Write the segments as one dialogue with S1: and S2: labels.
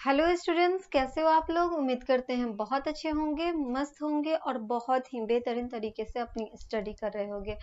S1: Hello students, कैसे हो आप लोग। उम्मीद करते हैं बहुत अच्छे होंगे, मस्त होंगे और बहुत ही बेहतरीन तरीके से अपनी स्टडी कर रहे होंगे।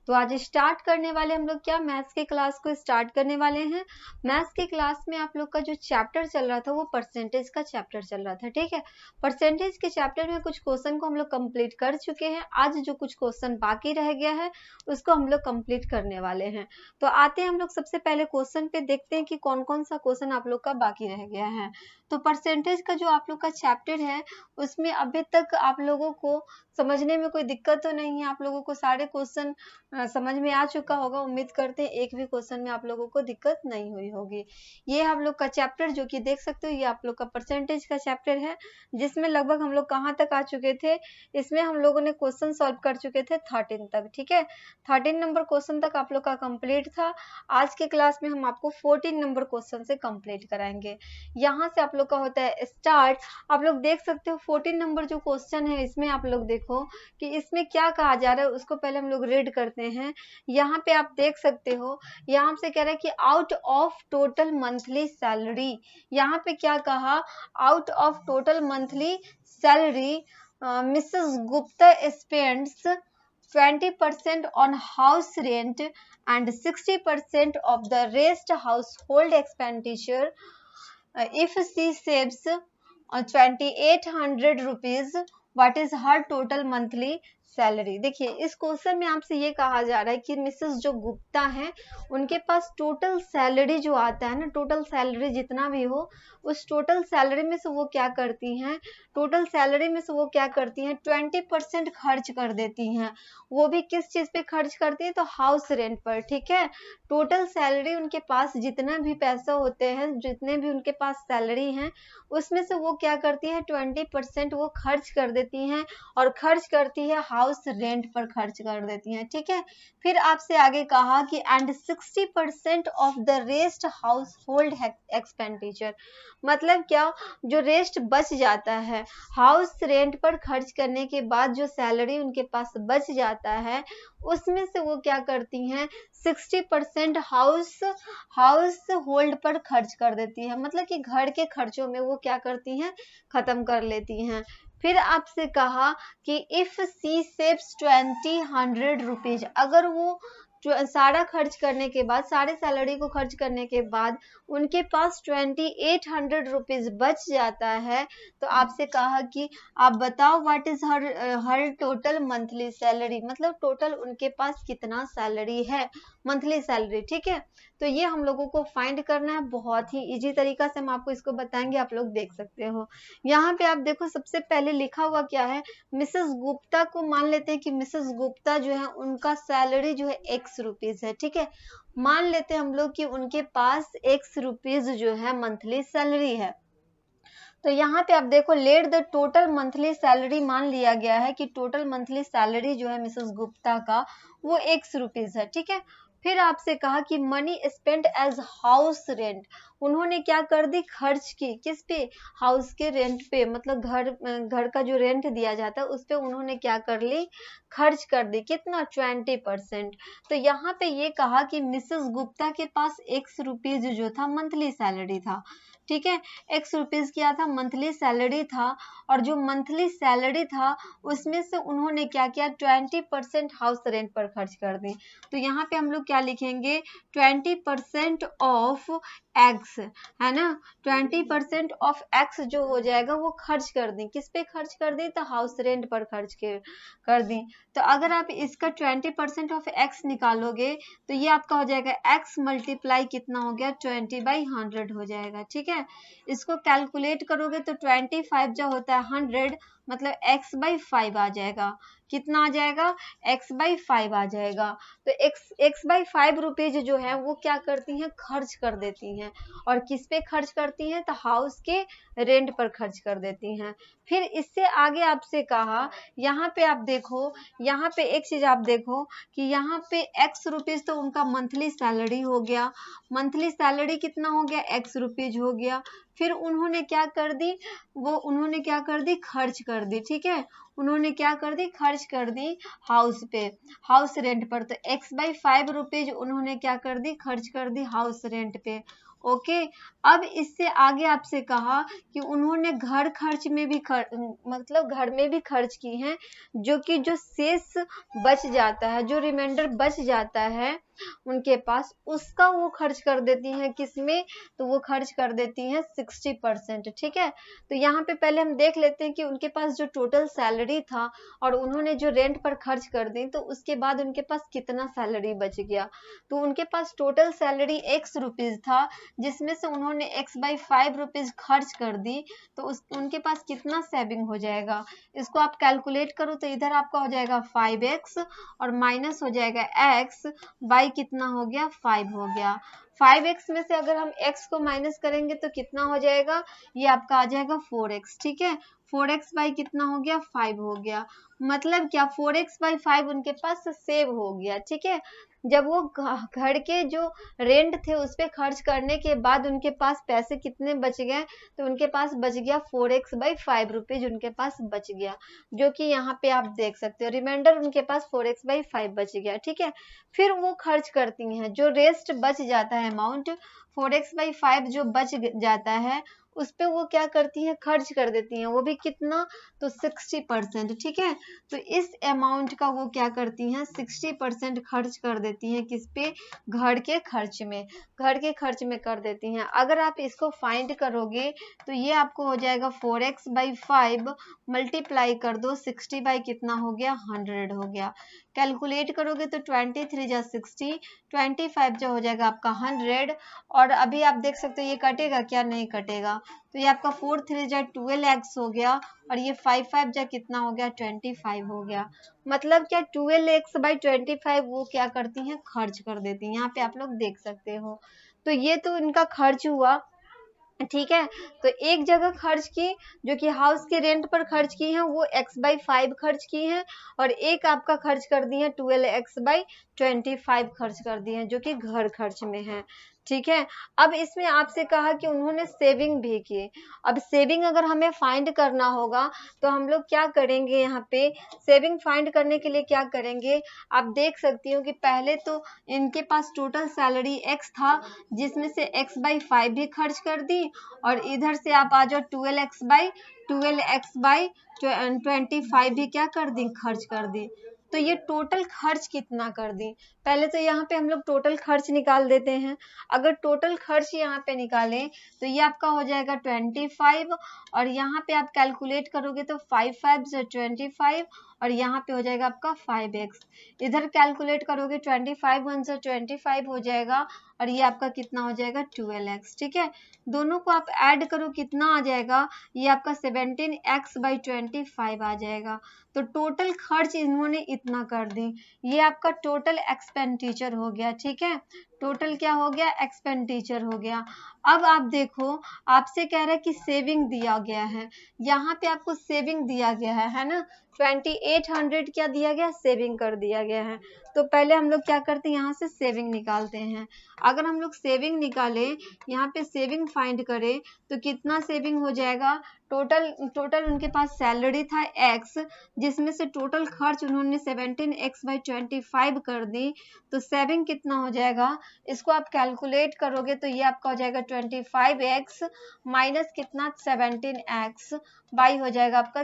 S1: तो आज स्टार्ट करने वाले हम लोग क्या मैथ्स के क्लास को स्टार्ट करने वाले हैं। मैथ्स के क्लास में आप लोग का जो चैप्टर चल रहा था वो परसेंटेज का चैप्टर चल रहा था, ठीक है। परसेंटेज के चैप्टर में कुछ क्वेश्चन को हम लोग कंप्लीट कर चुके हैं। आज जो कुछ क्वेश्चन बाकी रह गया है उसको हम लोग कंप्लीट करने वाले हैं। तो आते हैं हम लोग सबसे पहले क्वेश्चन पे, देखते हैं कि कौन कौन सा क्वेश्चन आप लोग का बाकी रह गया है। तो परसेंटेज का जो आप लोग का चैप्टर है उसमें अभी तक आप लोगों को समझने में कोई दिक्कत तो नहीं है। आप लोगों को सारे क्वेश्चन समझ में आ चुका होगा। उम्मीद करते हैं एक भी क्वेश्चन में आप लोगों को दिक्कत नहीं हुई होगी। ये हम लोग का चैप्टर जो कि देख सकते हो, ये आप लोग का परसेंटेज का चैप्टर है, जिसमें लगभग हम लोग कहाँ तक आ चुके थे। इसमें हम लोगों ने क्वेश्चन सॉल्व कर चुके थे 13 तक, ठीक है। 13 नंबर क्वेश्चन तक आप लोग का कंप्लीट था। आज के क्लास में हम आपको 14 नंबर क्वेश्चन से कंप्लीट कराएंगे। यहाँ से आप लोग का होता है स्टार्ट। आप लोग देख सकते हो 14 नंबर जो क्वेश्चन है इसमें आप लोग देखो कि इसमें क्या कहा जा रहा है। उसको पहले हम लोग रीड करते हैं। यहाँ पे आप देख सकते हो, यहाँ से कह रहा है कि out of total monthly salary. यहाँ पे क्या कहा, out of total monthly salary Mrs Gupta spends 20% on house rent and 60% of the rest household expenditure. If she saves 2800 rupees, what is her total monthly salary. देखिए इस question में आपसे ये कहा जा रहा है कि मिसेस जो गुप्ता है उनके पास टोटल सैलरी जो आता है ना, टोटल सैलरी जितना भी हो, उस टोटल सैलरी में से वो क्या करती हैं, टोटल सैलरी में से वो क्या करती हैं 20% खर्च कर देती हैं। वो भी किस चीज पे खर्च करती है, तो हाउस रेंट पर, ठीक है। टोटल सैलरी उनके पास जितना भी पैसा होते हैं, जितने भी उनके पास सैलरी है, उसमें से वो क्या करती है 20% वो खर्च कर देती हैं। और खर्च करती है हाउस रेंट पर खर्च कर देती हैं, ठीक है। फिर आपसे आगे कहा कि and 60% of the rest house hold expenditure. मतलब क्या, जो रेस्ट बच जाता है हाउस रेंट पर खर्च करने के बाद, जो सैलरी उनके पास बच जाता है उसमें से वो क्या करती हैं 60% हाउस होल्ड पर खर्च कर देती है। मतलब कि घर के खर्चों में वो क्या करती हैं, खत्म कर लेती हैं। फिर आपसे कहा कि इफ सी सेव्स 2000 रुपीज, अगर वो सारा खर्च करने के बाद, सारे सैलरी को खर्च करने के बाद उनके पास 2800 रुपीज बच जाता है, तो आपसे कहा कि आप बताओ what is her total monthly salary. मतलब टोटल उनके पास कितना सैलरी है, मंथली सैलरी, ठीक है। तो ये हम लोगों को फाइंड करना है। बहुत ही इजी तरीका से हम आपको इसको बताएंगे, आप लोग देख सकते हो। यहाँ पे आप देखो सबसे पहले लिखा हुआ क्या है, मिसेस गुप्ता को मान लेते हैं कि मिसेस गुप्ता जो है उनका सैलरी जो है x रुपीज है, ठीक है। मान लेते हैं हम लोग कि उनके पास x रुपीज जो है मंथली सैलरी है। तो यहाँ पे आप देखो let the total monthly salary मान लिया गया है कि टोटल मंथली सैलरी जो है मिसेस गुप्ता का वो x रुपीज है, ठीक है। फिर आपसे कहा कि money spend as house rent, उन्होंने क्या कर दी, खर्च की किस पे, हाउस के रेंट पे। मतलब घर का जो रेंट दिया जाता है उस पे उन्होंने क्या कर ली, खर्च कर दी। कितना, 20%। तो यहाँ पे ये कहा कि मिसेस गुप्ता के पास x रुपीज जो था मंथली सैलरी था, ठीक है। x रुपीज क्या था, मंथली सैलरी था। और जो मंथली सैलरी था उसमें से उन्होंने क्या किया 20% हाउस रेंट पर खर्च कर दी। तो यहाँ पे हम लोग क्या लिखेंगे, 20% ऑफ एक्स, है ना। 20% ऑफ एक्स जो हो जाएगा वो खर्च कर दी, किस पे खर्च कर दी, तो हाउस रेंट पर खर्च कर दी। तो अगर आप इसका 20% ऑफ एक्स निकालोगे तो ये आपका हो जाएगा x मल्टीप्लाई कितना हो गया 20/100 हो जाएगा, ठीक है। इसको कैलकुलेट करोगे तो 25 जो होता है 100, मतलब x/5 आ जाएगा। कितना आ जाएगा, x/5 आ जाएगा। तो x/5 रुपीज जो है वो क्या करती हैं, खर्च कर देती हैं। और किस पे खर्च करती हैं, तो हाउस के रेंट पर खर्च कर देती हैं। फिर इससे आगे आपसे कहा, यहाँ पे आप देखो, यहाँ पे एक चीज आप देखो कि यहाँ पे x रुपीज तो उनका मंथली सैलरी हो गया। मंथली सैलरी कितना हो गया, x रुपीज हो गया। फिर उन्होंने क्या कर दी, वो उन्होंने क्या कर दी, खर्च कर दी, ठीक है। उन्होंने क्या कर दी, खर्च कर दी हाउस पे, हाउस रेंट पर। तो x/5 रुपीज उन्होंने क्या कर दी, खर्च कर दी हाउस रेंट पे। ओके, अब इससे आगे आपसे कहा कि उन्होंने घर खर्च में भी मतलब घर में भी खर्च की हैं, जो कि जो शेष बच जाता है, जो रिमाइंडर बच जाता है उनके पास, उसका वो खर्च कर देती हैं किसमें, तो वो खर्च कर देती हैं 60%। ठीक है, तो यहाँ पे पहले हम देख लेते हैं कि उनके पास जो टोटल सैलरी था और उन्होंने जो रेंट पर खर्च कर दी, तो उसके बाद उनके पास कितना सैलरी बच गया। तो उनके पास टोटल सैलरी x रुपीज था, जिसमें से उन्होंने x/5 रुपीज खर्च कर दी, तो उनके पास कितना सेविंग हो जाएगा, इसको आप कैलकुलेट करो। तो इधर आपका हो जाएगा 5x और माइनस हो जाएगा x बाई कितना हो गया, 5 हो गया। 5x में से अगर हम x को माइनस करेंगे तो कितना हो जाएगा, ये आपका आ जाएगा 4x। ठीक है, 4x बाई कितना हो गया, 5 हो गया। मतलब क्या, 4x/5 उनके पास सेव हो गया। ठीक है, जब वो घर के जो रेंट थे उस पे खर्च करने के बाद उनके पास पैसे कितने बच गए, तो उनके पास बच गया 4x/5 रुपीज उनके पास बच गया, जो कि यहाँ पे आप देख सकते हो रिमाइंडर उनके पास 4x/5 बच गया। ठीक है, फिर वो खर्च करती हैं, जो रेस्ट बच जाता है अमाउंट 4x/5 जो बच जाता है, उस पे वो क्या करती हैं, खर्च कर देती हैं, वो भी कितना, तो 60%। ठीक है, तो इस अमाउंट का वो क्या करती हैं, 60% खर्च कर देती हैं किस पे, घर के खर्च में, घर के खर्च में कर देती हैं। अगर आप इसको फाइंड करोगे तो ये आपको हो जाएगा 4x/5 मल्टीप्लाई कर दो 60 बाई कितना हो गया, 100 हो गया। कैलकुलेट करोगे तो 23 जा 60, 25 जो हो जाएगा आपका 100। और अभी आप देख सकते हो ये कटेगा क्या, नहीं कटेगा, तो ये आपका 4 3 जा 12x हो गया, और ये 5 5 जा कितना हो गया, 25 हो गया। मतलब क्या, 12x/25 वो क्या करती हैं, खर्च कर देती हैं। यहाँ पे आप लोग देख सकते हो, तो ये तो इनका खर्च हुआ। ठीक है, तो एक जगह खर्च की जो कि हाउस के रेंट पर खर्च की है, वो x/5 खर्च की है, और एक आपका खर्च कर दी है 12x/25 खर्च कर दी है, जो कि घर खर्च में है। ठीक है, अब इसमें आपसे कहा कि उन्होंने सेविंग भी की। अब सेविंग अगर हमें फाइंड करना होगा तो हम लोग क्या करेंगे, यहाँ पे सेविंग फाइंड करने के लिए क्या करेंगे, आप देख सकती हो कि पहले तो इनके पास टोटल सैलरी x था, जिसमें से x/5 भी खर्च कर दी, और इधर से आप आ जाओ 12x/25 भी क्या कर दी, खर्च कर दी। तो ये टोटल खर्च कितना कर दी, पहले तो यहाँ पे हम लोग टोटल खर्च निकाल देते हैं। अगर टोटल खर्च यहाँ पे निकालें तो ये आपका हो जाएगा 25, और यहाँ पे आप कैलकुलेट करोगे तो 5 5 से 25, और यहाँ पे हो जाएगा आपका 5x। इधर कैलकुलेट करोगे 25 1 से 25 हो जाएगा, और ये आपका कितना हो जाएगा, 12x। ठीक है, दोनों को आप ऐड करो कितना आ जाएगा, ये आपका 17x/25 आ जाएगा। तो टोटल खर्च इन्होंने इतना कर दी, ये आपका टोटल एक्सपेंडिचर हो गया। ठीक है, टोटल क्या हो गया, एक्सपेंडिचर हो गया। अब आप देखो, आपसे कह रहा है कि सेविंग दिया गया है, यहाँ पे आपको सेविंग दिया गया है ना, 2800 क्या दिया गया, सेविंग कर दिया गया है। तो पहले हम लोग क्या करते हैं, यहाँ से सेविंग निकालते हैं। अगर हम लोग सेविंग निकाले, यहाँ पे सेविंग फाइंड करें तो कितना सेविंग हो जाएगा, टोटल उनके पास सैलरी था x, जिसमें से टोटल खर्च उन्होंने 17x/25 कर दी, तो सेविंग कितना हो जाएगा, इसको आप कैलकुलेट करोगे तो ये आपका हो जाएगा 25x माइनस कितना, 17x बाई हो जाएगा आपका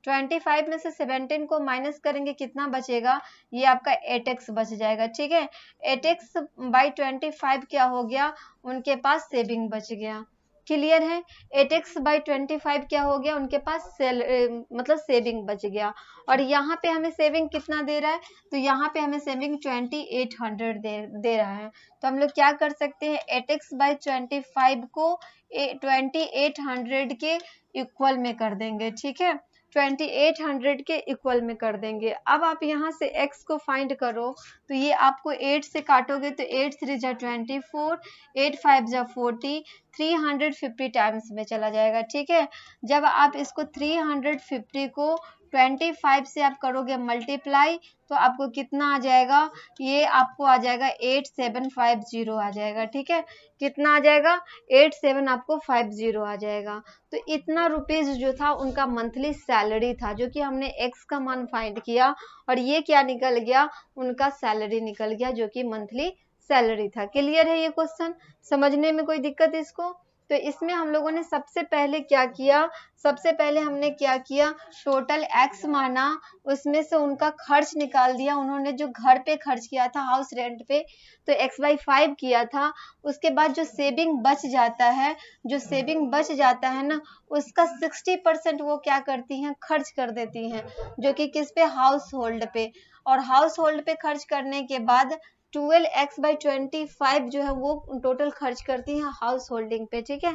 S1: 25 में से 17 को माइनस करेंगे कितना बचेगा, ये आपका 8x बच जाएगा। ठीक है, 8x/25 क्या हो गया, उनके पास सेविंग बच गया। क्लियर है, 8x/25 क्या हो गया, उनके पास मतलब सेविंग बच गया। और यहाँ पे हमें सेविंग कितना दे रहा है, तो यहाँ पे हमें सेविंग 2800 दे रहा है। तो हम लोग क्या कर सकते हैं, 8x/25 को 2800 के इक्वल में कर देंगे। ठीक है, 2800 के इक्वल में कर देंगे। अब आप यहाँ से x को फाइंड करो, तो ये आपको 8 से काटोगे तो 8 3 जा 24, 8 5 जा 40, 350 टाइम्स में चला जाएगा। ठीक है, जब आप इसको 350 को 25 से आप करोगे मल्टीप्लाई तो आपको कितना आ जाएगा, ये आपको आ जाएगा 8750 आ जाएगा। ठीक है, कितना आ जाएगा, 87 आपको 50 आ जाएगा। तो इतना रुपीज जो था उनका मंथली सैलरी था, जो कि हमने एक्स का मान फाइंड किया और ये क्या निकल गया, उनका सैलरी निकल गया जो कि मंथली सैलरी था। क्लियर है ये क्वेश्चन, समझने में कोई दिक्कत है इसको? तो इसमें हम लोगों ने सबसे पहले क्या किया, सबसे पहले हमने क्या किया, टोटल एक्स माना, उसमें से उनका खर्च निकाल दिया। उन्होंने जो घर पे खर्च किया था हाउस रेंट पे तो x/5 किया था। उसके बाद जो सेविंग बच जाता है, जो सेविंग बच जाता है ना, उसका 60% वो क्या करती हैं, खर्च कर देती हैं, जो कि किस पे, हाउस होल्ड पे। और हाउस होल्ड पे खर्च करने के बाद 12x/25 जो है वो टोटल खर्च करती हैं हाउस होल्डिंग पे। ठीक है,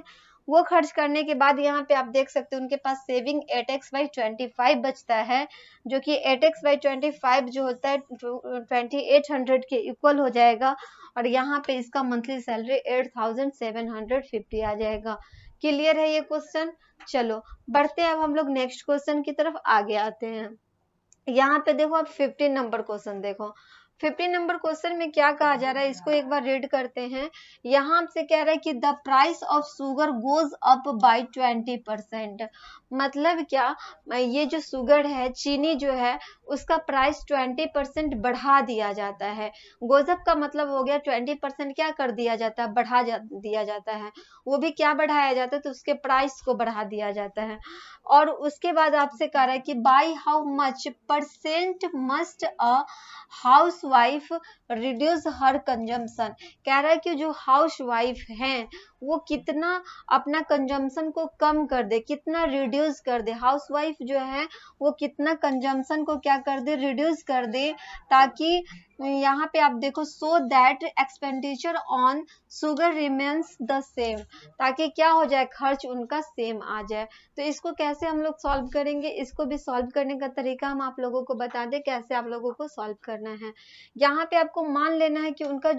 S1: वो खर्च करने के बाद यहाँ पे आप देख सकते हो उनके पास सेविंग 8x/25 बचता है, जो कि 8x/25 जो होता है 2800 के इक्वल हो जाएगा। और यहाँ पे इसका मंथली सैलरी 8750 आ जाएगा। क्लियर है ये क्वेश्चन? चलो बढ़ते हैं अब हम लोग नेक्स्ट क्वेश्चन की तरफ आगे आते हैं। यहाँ पे देखो अब 15 नंबर क्वेश्चन देखो। 15 नंबर क्वेश्चन में क्या कहा जा रहा है, इसको एक बार रीड करते हैं। यहाँ हमसे कह रहा है कि the price of sugar goes up by 20%। मतलब क्या, ये जो शुगर है, चीनी जो है, उसका प्राइस 20% बढ़ा दिया जाता है। गोज अप का मतलब हो गया 20% क्या कर दिया जाता है, दिया जाता है। वो भी क्या बढ़ाया जाता है, तो उसके प्राइस को बढ़ा दिया जाता है। और उसके बाद आपसे कह रहा है कि by how much percent must a house wife reduce her consumption. कह रहा है कि जो हाउस वाइफ है वो कितना अपना कंजम्पशन को कम कर दे, कितना रिड्यूस कर दे। हाउस वाइफ जो है वो कितना कंजम्पशन को क्या कर दे, रिड्यूस कर दे, ताकि यहाँ पे आप देखो so that expenditure on sugar remains the same, ताकि क्या हो जाए, खर्च उनका सेम आ जाए। तो इसको कैसे हम लोग सॉल्व करेंगे, इसको भी सॉल्व करने का तरीका हम आप लोगों को बता दें कैसे आप लोगों को सॉल्व करना है। यहाँ पे आपको मान लेना है कि उनका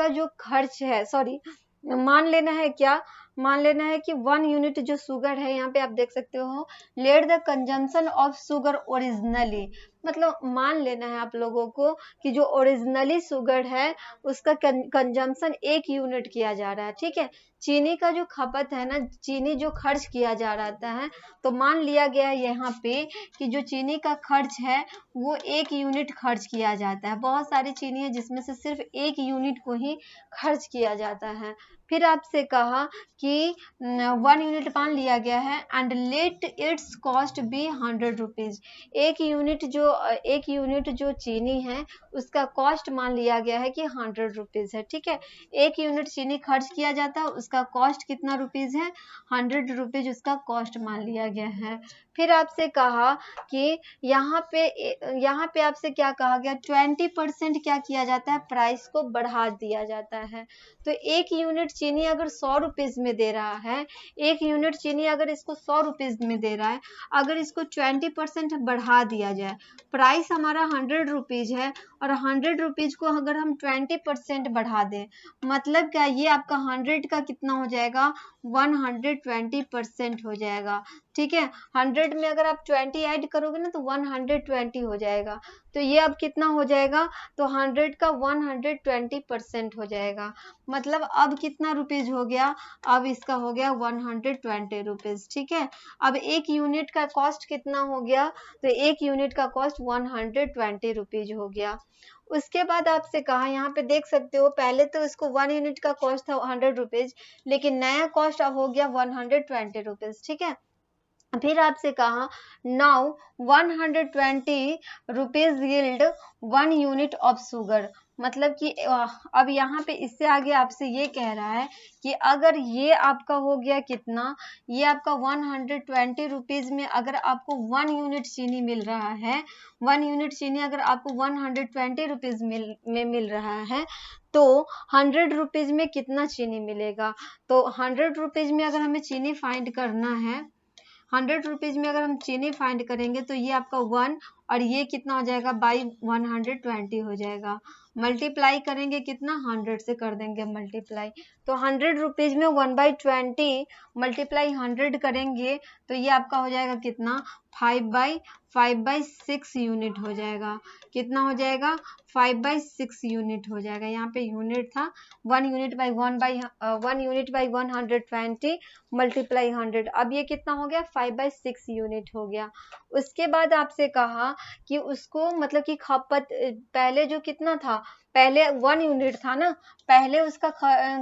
S1: जो खर्च है, सॉरी मान लेना है क्या, मान लेना है कि 1 यूनिट जो शुगर है, यहाँ पे आप देख सकते हो let the consumption of sugar originally, मतलब मान लेना है आप लोगों को कि जो ओरिजिनली शुगर है उसका कंजम्पशन 1 यूनिट किया जा रहा है। ठीक है, चीनी का जो खपत है ना, चीनी जो खर्च किया जा रहा है, तो मान लिया गया है यहाँ पे कि जो चीनी का खर्च है वो 1 यूनिट खर्च किया जाता है। बहुत सारी चीनी है जिसमें से सिर्फ 1 यूनिट को ही खर्च किया जाता है। फिर आपसे कहा कि 1 यूनिट मान लिया गया है and let its cost be 100 rupees. एक यूनिट जो चीनी है उसका कॉस्ट मान लिया गया है कि 100 रुपीज है। ठीक है, 1 यूनिट चीनी खर्च किया जाता है, उसका कॉस्ट कितना रुपीज है, 100 रुपीज उसका कॉस्ट मान लिया गया है। फिर आपसे कहा कि यहाँ पे आपसे क्या कहा गया, 20% क्या किया जाता है, प्राइस को बढ़ा दिया जाता है। तो 1 यूनिट चीनी अगर 100 रुपीज में दे रहा है, 1 यूनिट चीनी अगर इसको 100 रुपीज में दे रहा है, अगर इसको 20% बढ़ा दिया जाए, प्राइस हमारा 100 रुपीज है और 100 रुपीज को अगर हम 20% बढ़ा दें, मतलब क्या, ये आपका 100 का कितना हो जाएगा, 120% हो जाएगा। ठीक है, 100 में अगर आप 20 ऐड करोगे ना तो 120 हो जाएगा। तो ये अब कितना हो जाएगा, तो 100 का 120% हो जाएगा। मतलब अब कितना रुपीज हो गया, अब इसका हो गया 120 रुपीज। ठीक है, अब 1 यूनिट का कॉस्ट कितना हो गया, तो 1 यूनिट का कॉस्ट 120 रुपीज हो गया। उसके बाद आपसे कहा, यहाँ पे देख सकते हो पहले तो इसको 1 यूनिट का कॉस्ट था 100 रुपीज, लेकिन नया कॉस्ट अब हो गया 120 रुपीज। ठीक है, फिर आपसे कहा now 120 rupees yield 1 unit of sugar. मतलब कि अब यहाँ पे इससे आगे आपसे ये कह रहा है कि अगर ये आपका हो गया कितना, ये आपका 120 रुपीज में अगर आपको 1 यूनिट चीनी मिल रहा है, 1 यूनिट चीनी अगर आपको 120 रुपीज में मिल रहा है, तो 100 रुपीज में कितना चीनी मिलेगा। तो 100 रुपीज में अगर हमें चीनी फाइंड करना है, 100 रुपीज में अगर हम चीनी फाइंड करेंगे तो ये आपका 1 और ये कितना हो जाएगा, बाई 120 हो जाएगा। मल्टीप्लाई करेंगे कितना, 100 से कर देंगे मल्टीप्लाई। तो 100 रुपीज में 1/20 मल्टीप्लाई 100 करेंगे तो ये आपका हो जाएगा कितना, 5/6 यूनिट हो जाएगा। कितना हो जाएगा, 5/6 यूनिट हो जाएगा। यहाँ पे यूनिट था, 1 यूनिट बाई 120 मल्टीप्लाई 100। अब ये कितना हो गया, 5/6 यूनिट हो गया। उसके बाद आपसे कहा कि उसको मतलब कि खपत पहले जो कितना था, पहले 1 यूनिट था ना, पहले उसका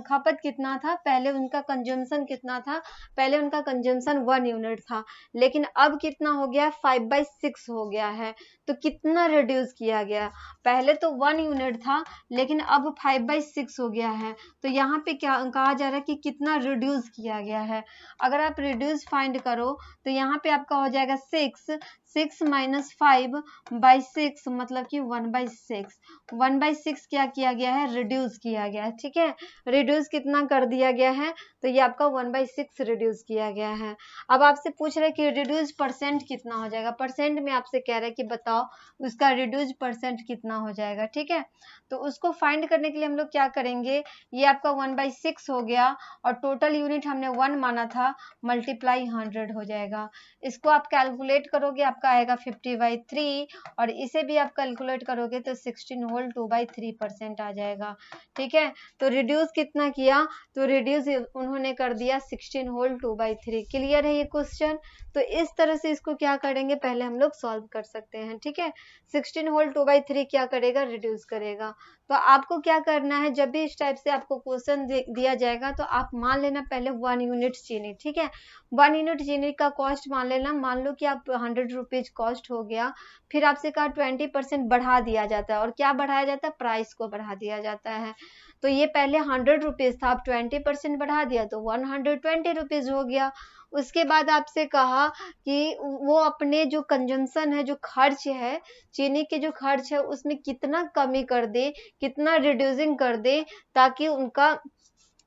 S1: खपत कितना था, पहले उनका कंजम्पशन कितना था, पहले उनका कंजम्पशन 1 यूनिट था, लेकिन अब कितना हो गया, 5/6 हो गया है। तो कितना रिड्यूस किया गया, पहले तो 1 यूनिट था लेकिन अब 5/6 हो गया है। तो यहाँ पे क्या कहा जा रहा है कि कितना रिड्यूस किया गया है। अगर आप रिड्यूस फाइंड करो तो यहाँ पे आपका हो जाएगा 6 माइनस 5/6 मतलब कि 1/6। 1/6 क्या किया गया है, रिड्यूस किया गया है। ठीक है, रिड्यूस कितना कर दिया गया है, तो ये आपका 1/6 रिड्यूस किया गया है। अब आपसे पूछ रहे कि रिड्यूस परसेंट कितना हो जाएगा, परसेंट में आपसे कह रहा है कि बताओ उसका रिड्यूस परसेंट कितना हो जाएगा। ठीक है, तो उसको फाइंड करने के लिए हम लोग क्या करेंगे, ये आपका 1/6 हो गया और टोटल यूनिट हमने 1 माना था, मल्टीप्लाई 100 हो जाएगा। इसको आप कैलकुलेट करोगे, आपका आएगा 50/3 और इसे भी आप कैलकुलेट करोगे तो 16 होल 2/3% आ जाएगा। ठीक है, तो रिड्यूस कितना किया, तो रिड्यूस उन्होंने कर दिया 16 होल 2/3। क्लियर है ये क्वेश्चन। तो इस तरह से इसको क्या करेंगे, पहले हम लोग सॉल्व कर सकते हैं। ठीक है, 16 होल 2/3 क्या करेगा, रिड्यूस करेगा। तो आपको क्या करना है, जब भी इस टाइप से आपको क्वेश्चन दिया जाएगा तो आप मान लेना पहले 1 यूनिट चीनी। ठीक है, 1 यूनिट चीनी का कॉस्ट मान लेना, मान लो कि आप 100 रुपीज कॉस्ट हो गया, फिर आपसे कहा 20% बढ़ा दिया जाता है। और क्या बढ़ाया जाता है, प्राइस को बढ़ा दिया जाता है। तो ये पहले 100 रुपीज था, आप 20% बढ़ा दिया तो 120 रुपीज हो गया। उसके बाद आपसे कहा कि वो अपने जो कंजम्पशन है, जो खर्च है, चीनी के जो खर्च है उसमें कितना कमी कर दे, कितना रिड्यूसिंग कर दे, ताकि उनका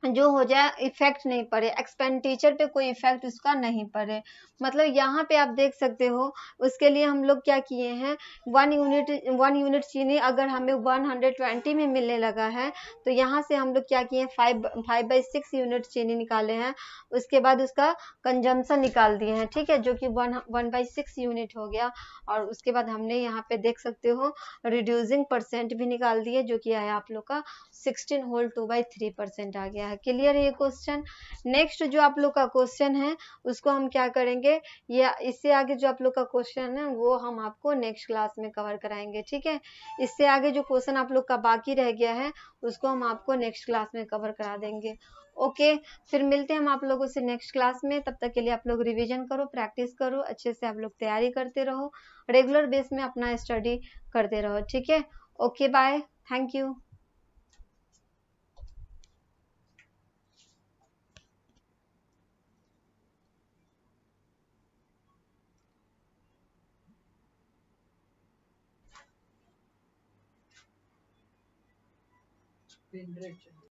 S1: जो हो जाए इफेक्ट नहीं पड़े, एक्सपेंडिचर पे कोई इफेक्ट उसका नहीं पड़े। मतलब यहाँ पे आप देख सकते हो, उसके लिए हम लोग क्या किए हैं, 1 यूनिट चीनी अगर हमें 120 में मिलने लगा है तो यहाँ से हम लोग क्या किए, 5/6 यूनिट चीनी निकाले हैं। उसके बाद उसका कंजम्पशन निकाल दिए हैं। ठीक है, जो कि 1/6 यूनिट हो गया। और उसके बाद हमने यहाँ पे देख सकते हो रिड्यूसिंग परसेंट भी निकाल दिए, जो कि आया आप लोग का 16 होल 2/3% आ गया है। क्लियर है ये क्वेश्चन। नेक्स्ट जो आप लोग का क्वेश्चन है उसको हम क्या करेंगे, या इससे आगे जो आप लोग का क्वेश्चन है वो हम आपको नेक्स्ट क्लास में कवर कराएंगे। ठीक है, इससे आगे जो क्वेश्चन आप लोग का बाकी रह गया है उसको हम आपको नेक्स्ट क्लास में कवर करा देंगे। ओके, फिर मिलते हैं हम आप लोगों से नेक्स्ट क्लास में। तब तक के लिए आप लोग रिवीजन करो, प्रैक्टिस करो, अच्छे से आप लोग तैयारी करते रहो, रेगुलर बेस में अपना स्टडी करते रहो। ठीक है, ओके, बाय, थैंक यू।